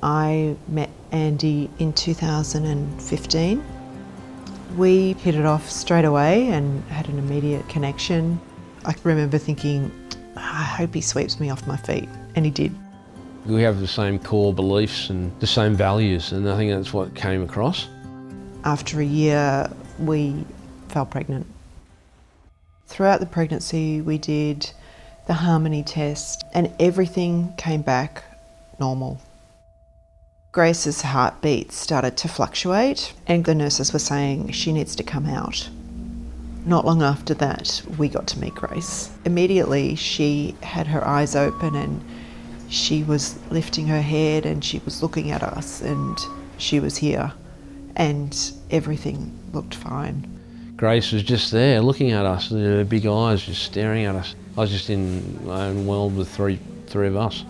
I met Andy in 2015. We hit it off straight away and had an immediate connection. I remember thinking, I hope he sweeps me off my feet, and he did. We have the same core beliefs and the same values, and I think that's what came across. After a year, we fell pregnant. Throughout the pregnancy, we did the harmony test and everything came back normal. Grace's heartbeat started to fluctuate and the nurses were saying she needs to come out. Not long after that, we got to meet Grace. Immediately, she had her eyes open and she was lifting her head and she was looking at us and she was here and everything looked fine. Grace was just there looking at us, her big eyes just staring at us. I was just in my own world with three of us.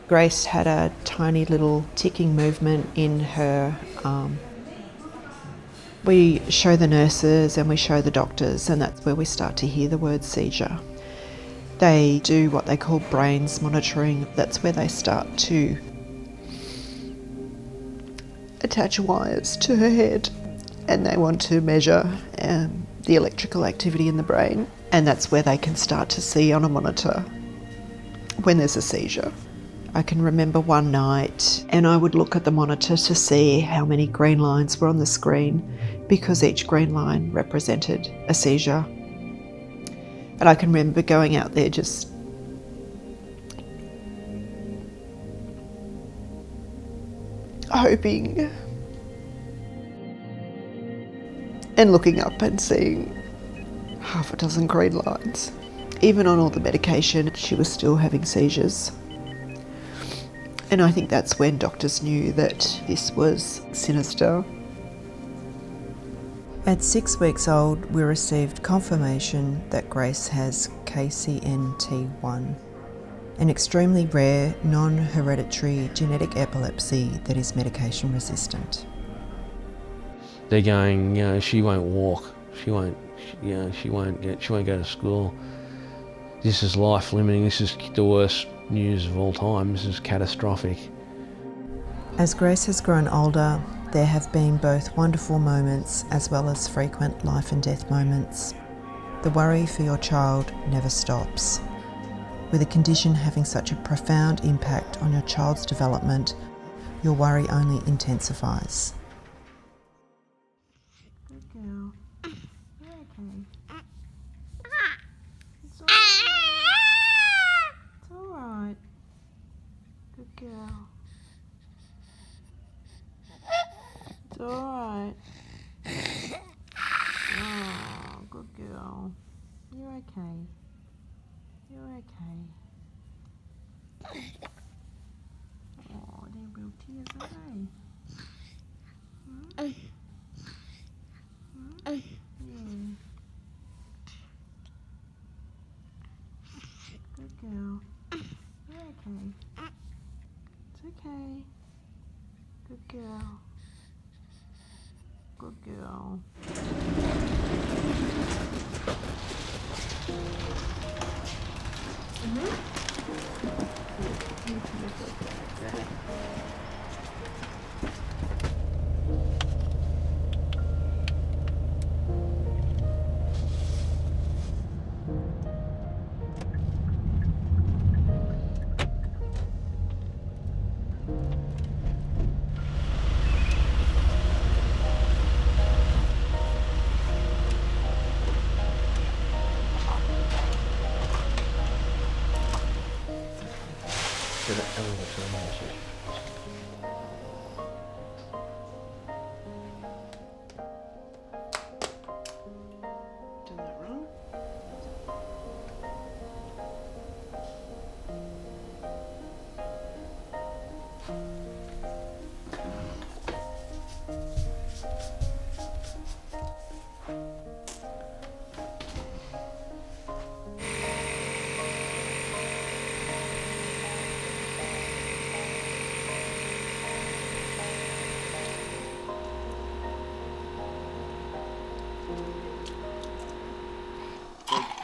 Grace had a tiny little ticking movement in her arm. We show the nurses and we show the doctors, and that's where we start to hear the word seizure. They do what they call brains monitoring. That's where they start to attach wires to her head and they want to measure the electrical activity in the brain, and that's where they can start to see on a monitor when there's a seizure. I can remember one night and I would look at the monitor to see how many green lines were on the screen because each green line represented a seizure. And I can remember going out there just hoping and looking up and seeing half a dozen green lines. Even on all the medication, she was still having seizures. And I think that's when doctors knew that this was sinister. At 6 weeks old, we received confirmation that Grace has KCNT1, an extremely rare, non-hereditary genetic epilepsy that is medication resistant. They're going, she won't walk, she won't go to school. This is life-limiting, this is the worst news of all time, this is catastrophic. As Grace has grown older, there have been both wonderful moments as well as frequent life and death moments. The worry for your child never stops. With a condition having such a profound impact on your child's development, your worry only intensifies. Good girl. You're okay. It's alright. Good girl. It's alright. Oh, good girl. You're okay. You're okay. Oh, they're real tears, aren't they? Yeah. Good girl. You're okay. It's okay. Good girl. Good girl.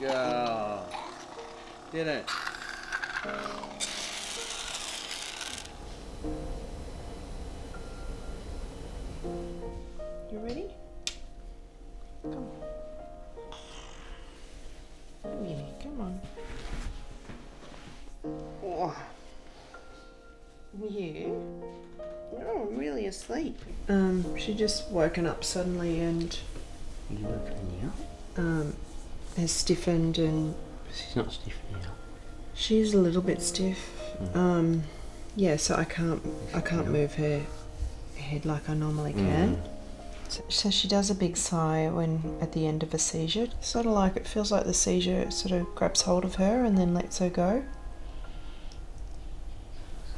girl. Did it? You ready? Come on. Yeah, come on. Oh. Yeah. Oh, I'm really asleep. She just woken up suddenly and You woken has stiffened, and She's not stiff now. she's a little bit stiff. Yeah, so I can't move her head like I normally can. So she does a big sigh when at the end of a seizure. Sort of like it feels like the seizure sort of grabs hold of her and then lets her go.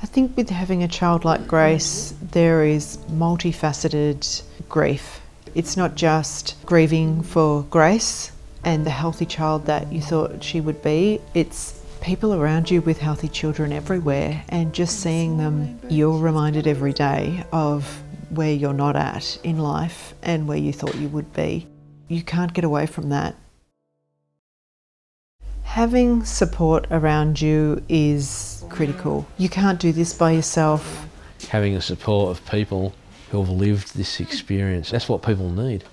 I think with having a child like Grace, there is multifaceted grief. It's not just grieving for Grace and the healthy child that you thought she would be. It's people around you with healthy children everywhere, and just seeing them, you're reminded every day of where you're not at in life and where you thought you would be. You can't get away from that. Having support around you is critical. You can't do this by yourself. Having the support of people who have lived this experience, that's what people need.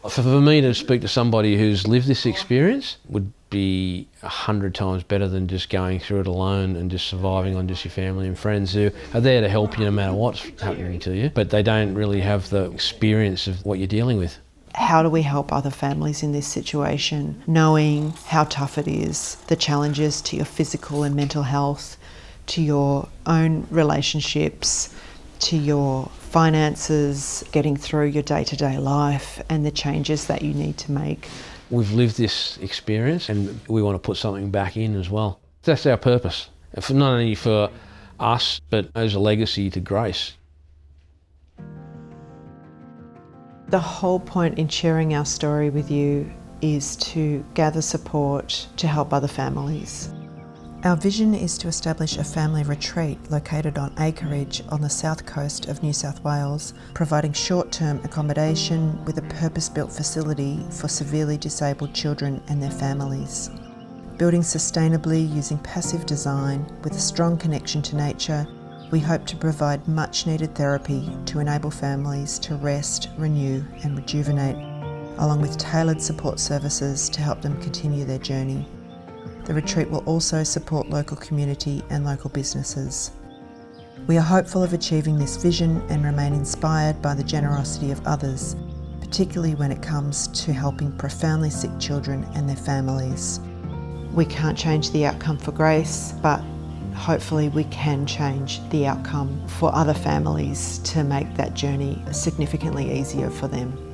For me to speak to somebody who's lived this experience would be 100 times better than just going through it alone and just surviving on just your family and friends who are there to help you no matter what's happening to you, but they don't really have the experience of what you're dealing with. How do we help other families in this situation, knowing how tough it is, the challenges to your physical and mental health, to your own relationships, to your finances, getting through your day-to-day life and the changes that you need to make. We've lived this experience and we want to put something back in as well. That's our purpose, for not only for us, but as a legacy to Grace. The whole point in sharing our story with you is to gather support to help other families. Our vision is to establish a family retreat located on acreage on the south coast of New South Wales, providing short-term accommodation with a purpose-built facility for severely disabled children and their families. Building sustainably using passive design with a strong connection to nature, we hope to provide much-needed therapy to enable families to rest, renew and rejuvenate, along with tailored support services to help them continue their journey. The retreat will also support local community and local businesses. We are hopeful of achieving this vision and remain inspired by the generosity of others, particularly when it comes to helping profoundly sick children and their families. We can't change the outcome for Grace, but hopefully we can change the outcome for other families to make that journey significantly easier for them.